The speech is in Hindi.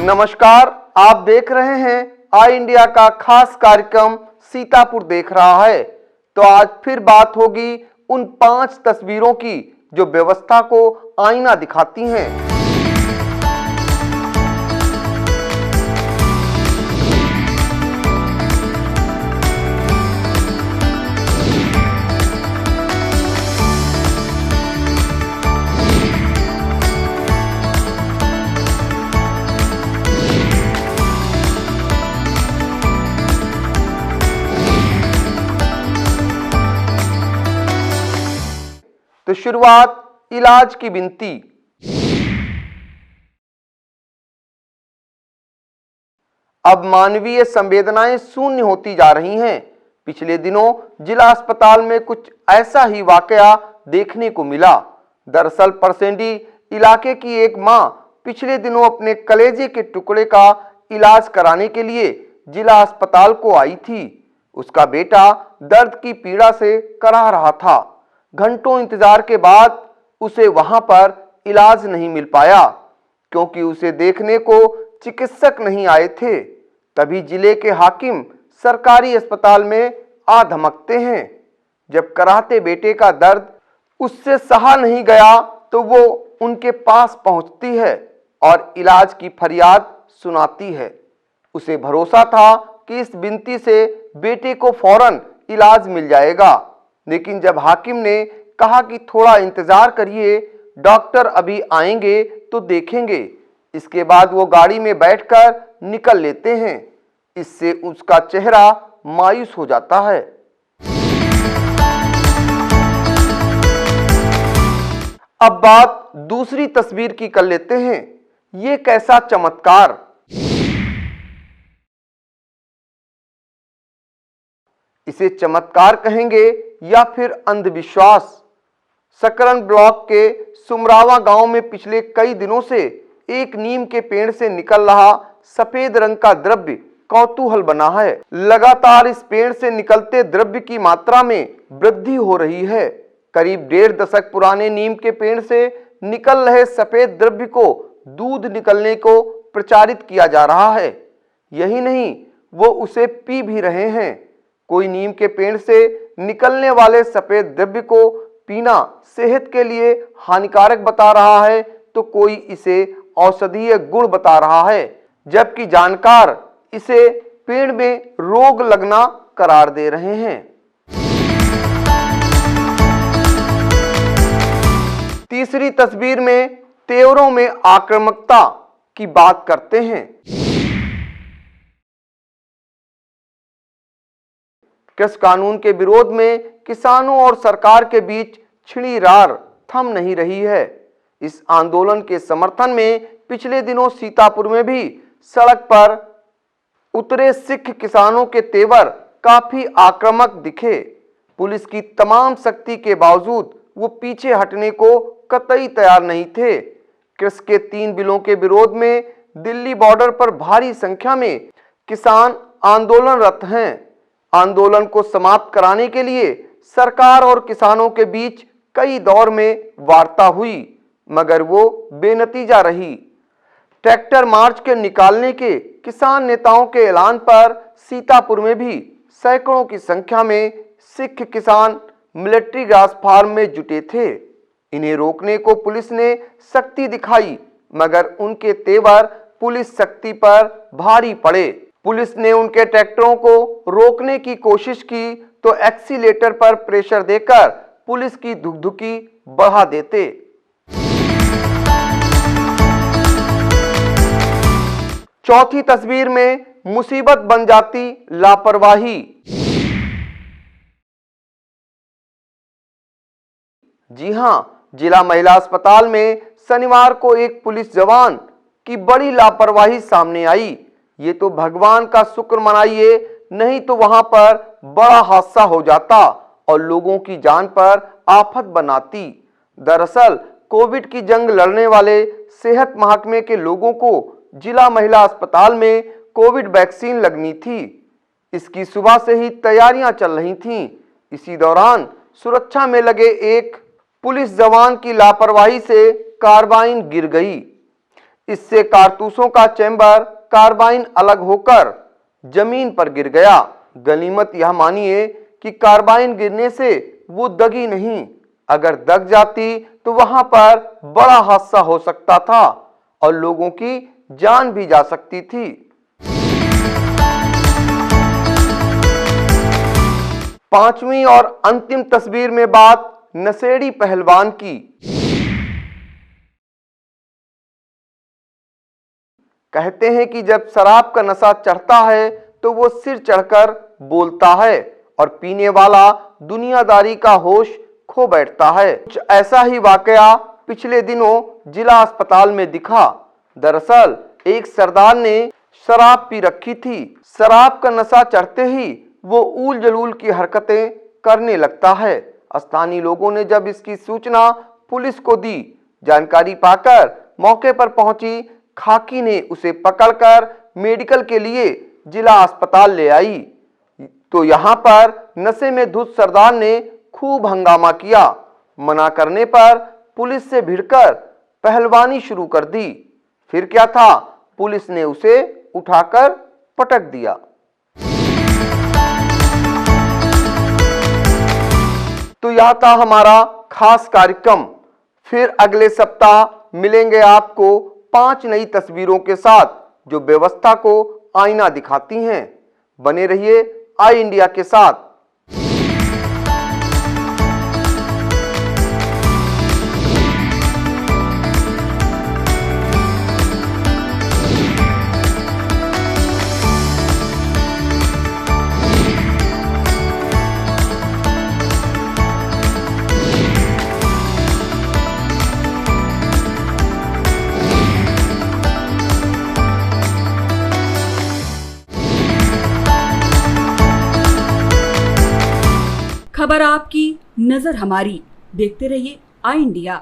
नमस्कार, आप देख रहे हैं आई इंडिया का खास कार्यक्रम सीतापुर देख रहा है। तो आज फिर बात होगी उन 5 तस्वीरों की जो व्यवस्था को आईना दिखाती हैं। तो शुरुआत इलाज की विनती। अब मानवीय संवेदनाएं शून्य होती जा रही हैं। पिछले दिनों जिला अस्पताल में कुछ ऐसा ही वाकया देखने को मिला। दरअसल परसेंडी इलाके की एक मां पिछले दिनों अपने कलेजे के टुकड़े का इलाज कराने के लिए जिला अस्पताल को आई थी। उसका बेटा दर्द की पीड़ा से कराह रहा था। घंटों इंतजार के बाद उसे वहां पर इलाज नहीं मिल पाया क्योंकि उसे देखने को चिकित्सक नहीं आए थे। तभी जिले के हाकिम सरकारी अस्पताल में आ धमकते हैं। जब कराहते बेटे का दर्द उससे सहा नहीं गया तो वो उनके पास पहुंचती है और इलाज की फरियाद सुनाती है। उसे भरोसा था कि इस विनती से बेटे को फौरन इलाज मिल जाएगा, लेकिन जब हाकिम ने कहा कि थोड़ा इंतजार करिए, डॉक्टर अभी आएंगे तो देखेंगे, इसके बाद वो गाड़ी में बैठकर निकल लेते हैं। इससे उसका चेहरा मायूस हो जाता है। अब बात दूसरी तस्वीर की कर लेते हैं। ये कैसा चमत्कार। इसे चमत्कार कहेंगे या फिर अंधविश्वास। सकरन ब्लॉक के सुमरावा गांव में पिछले कई दिनों से एक नीम के पेड़ से निकल रहा सफेद रंग का द्रव्य कौतूहल बना है। लगातार इस पेड़ से निकलते द्रव्य की मात्रा में वृद्धि हो रही है। करीब 1.5 दशक पुराने नीम के पेड़ से निकल रहे सफेद द्रव्य को दूध निकलने को प्रचारित किया जा रहा है। यही नहीं, वो उसे पी भी रहे हैं। कोई नीम के पेड़ से निकलने वाले सफेद द्रव्य को पीना सेहत के लिए हानिकारक बता रहा है तो कोई इसे औषधीय गुण बता रहा है, जबकि जानकार इसे पेड़ में रोग लगना करार दे रहे हैं। तीसरी तस्वीर में तेवरों में आक्रामकता की बात करते हैं। कृषि कानून के विरोध में किसानों और सरकार के बीच छिड़ी रार थम नहीं रही है। इस आंदोलन के समर्थन में पिछले दिनों सीतापुर में भी सड़क पर उतरे सिख किसानों के तेवर काफी आक्रामक दिखे। पुलिस की तमाम सख्ती के बावजूद वो पीछे हटने को कतई तैयार नहीं थे। कृषि के 3 बिलों के विरोध में दिल्ली बॉर्डर पर भारी संख्या में किसान आंदोलनरत हैं। आंदोलन को समाप्त कराने के लिए सरकार और किसानों के बीच कई दौर में वार्ता हुई, मगर वो बेनतीजा रही। ट्रैक्टर मार्च के निकालने के किसान नेताओं के ऐलान पर सीतापुर में भी सैकड़ों की संख्या में सिख किसान मिलिट्री घास फार्म में जुटे थे। इन्हें रोकने को पुलिस ने सख्ती दिखाई, मगर उनके तेवर पुलिस सख्ती पर भारी पड़े। पुलिस ने उनके ट्रैक्टरों को रोकने की कोशिश की तो एक्सीलेटर पर प्रेशर देकर पुलिस की धुकधुकी बढ़ा देते। चौथी तस्वीर में मुसीबत बन जाती लापरवाही। जी हां, जिला महिला अस्पताल में शनिवार को एक पुलिस जवान की बड़ी लापरवाही सामने आई। ये तो भगवान का शुक्र मनाइए, नहीं तो वहां पर बड़ा हादसा हो जाता और लोगों की जान पर आफत बनाती। दरअसल कोविड की जंग लड़ने वाले सेहत महकमे के लोगों को जिला महिला अस्पताल में कोविड वैक्सीन लगनी थी। इसकी सुबह से ही तैयारियां चल रही थीं। इसी दौरान सुरक्षा में लगे एक पुलिस जवान की लापरवाही से कार्बाइन गिर गई। इससे कारतूसों का चैम्बर कार्बाइन अलग होकर जमीन पर गिर गया। गनीमत यह मानिए कि कार्बाइन गिरने से वो दगी नहीं, अगर दग जाती तो वहां पर बड़ा हादसा हो सकता था और लोगों की जान भी जा सकती थी। पांचवी और अंतिम तस्वीर में बात नशेड़ी पहलवान की। कहते हैं कि जब शराब का नशा चढ़ता है तो वो सिर चढ़कर बोलता है और पीने वाला दुनियादारी का होश खो बैठता है। कुछ ऐसा ही वाकया पिछले दिनों जिला अस्पताल में दिखा। दरअसल एक सरदार ने शराब पी रखी थी। शराब का नशा चढ़ते ही वो ऊल जलूल की हरकतें करने लगता है। स्थानीय लोगों ने जब इसकी सूचना पुलिस को दी, जानकारी पाकर मौके पर पहुंची खाकी ने उसे पकड़कर मेडिकल के लिए जिला अस्पताल ले आई तो यहां पर नशे में धुत सरदार ने खूब हंगामा किया। मना करने पर पुलिस से भिड़कर पहलवानी शुरू कर दी। फिर क्या था, पुलिस ने उसे उठाकर पटक दिया। तो यह था हमारा खास कार्यक्रम। फिर अगले सप्ताह मिलेंगे आपको 5 नई तस्वीरों के साथ जो व्यवस्था को आईना दिखाती हैं। बने रहिए आई इंडिया के साथ। खबर आपकी, नजर हमारी। देखते रहिए आई इंडिया।